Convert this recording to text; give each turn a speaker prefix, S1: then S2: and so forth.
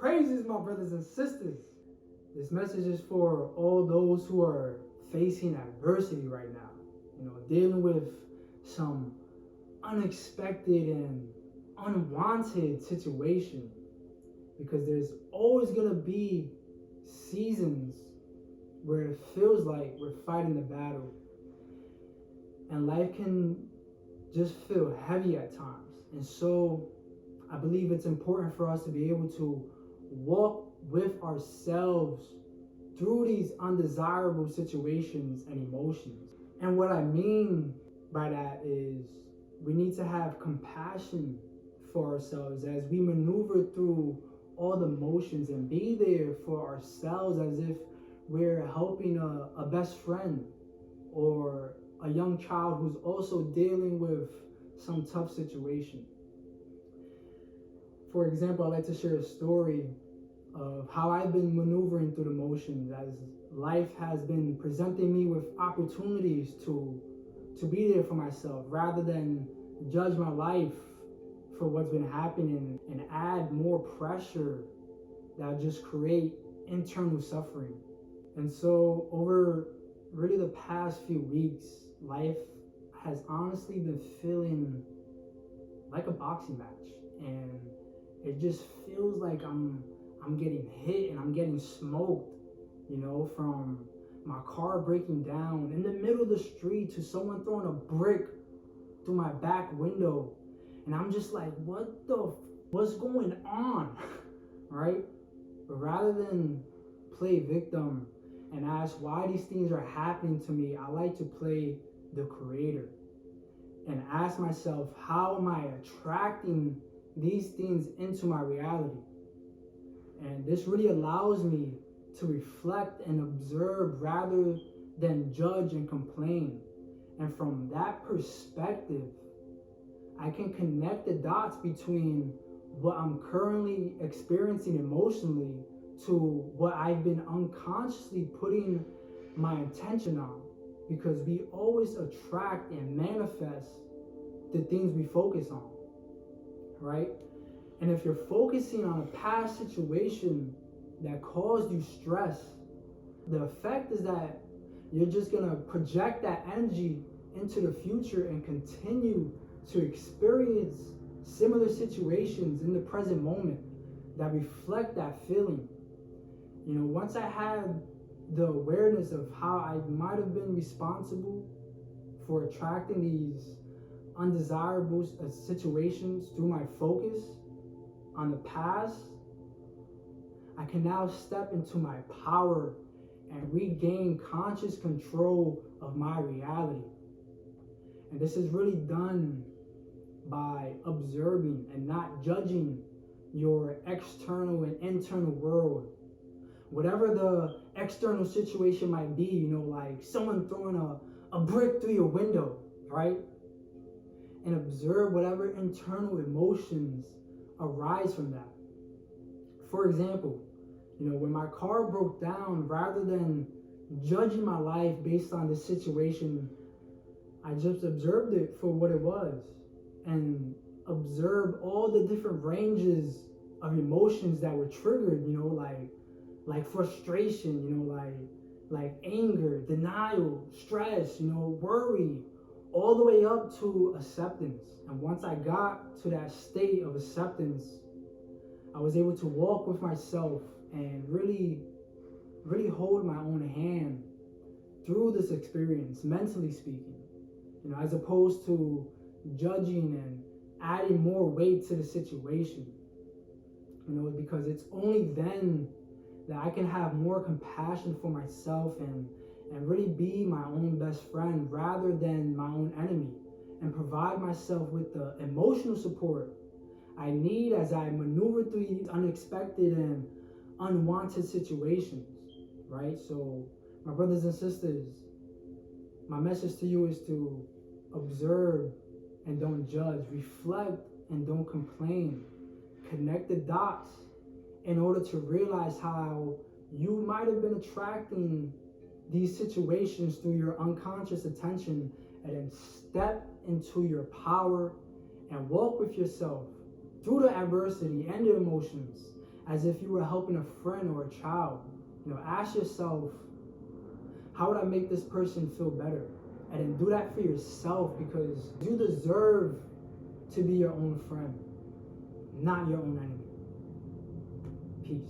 S1: praises, my brothers and sisters. This message is for all those who are facing adversity right now, dealing with some unexpected and unwanted situation, because there's always going to be seasons where it feels like we're fighting the battle and life can just feel heavy at times. And so I believe it's important for us to be able to walk with ourselves through these undesirable situations and emotions. And what I mean by that is we need to have compassion for ourselves as we maneuver through all the motions, and be there for ourselves as if we're helping a best friend or a young child who's also dealing with some tough situation. For example, I'd like to share a story of how I've been maneuvering through the motions as life has been presenting me with opportunities to be there for myself rather than judge my life for what's been happening and add more pressure that'll just create internal suffering. And so over really the past few weeks, life has honestly been feeling like a boxing match, and it just feels like I'm getting hit and I'm getting smoked, from my car breaking down in the middle of the street to someone throwing a brick through my back window. And I'm just like, what's going on, right? But rather than play victim and ask why these things are happening to me, I like to play the creator and ask myself, how am I attracting these things into my reality? And this really allows me to reflect and observe rather than judge and complain. And from that perspective, I can connect the dots between what I'm currently experiencing emotionally to what I've been unconsciously putting my attention on, because we always attract and manifest the things we focus on, right? And if you're focusing on a past situation that caused you stress, the effect is that you're just gonna project that energy into the future and continue to experience similar situations in the present moment that reflect that feeling. Once I had the awareness of how I might have been responsible for attracting these undesirable situations through my focus on the past, I can now step into my power and regain conscious control of my reality. And this is really done by observing and not judging your external and internal world. Whatever the external situation might be, like someone throwing a brick through your window, right? And observe whatever internal emotions arise from that. For example, when my car broke down, rather than judging my life based on the situation, I just observed it for what it was and observed all the different ranges of emotions that were triggered, like frustration, like anger, denial, stress, worry, all the way up to acceptance. And once I got to that state of acceptance, I was able to walk with myself and really hold my own hand through this experience, mentally speaking, as opposed to judging and adding more weight to the situation, because it's only then that I can have more compassion for myself and really be my own best friend rather than my own enemy, and provide myself with the emotional support I need as I maneuver through these unexpected and unwanted situations, right? So, my brothers and sisters, my message to you is to observe and don't judge, reflect and don't complain, connect the dots in order to realize how you might have been attracting these situations through your unconscious attention, and then step into your power and walk with yourself through the adversity and the emotions as if you were helping a friend or a child. Ask yourself, how would I make this person feel better? And then do that for yourself, because you deserve to be your own friend, not your own enemy. Peace.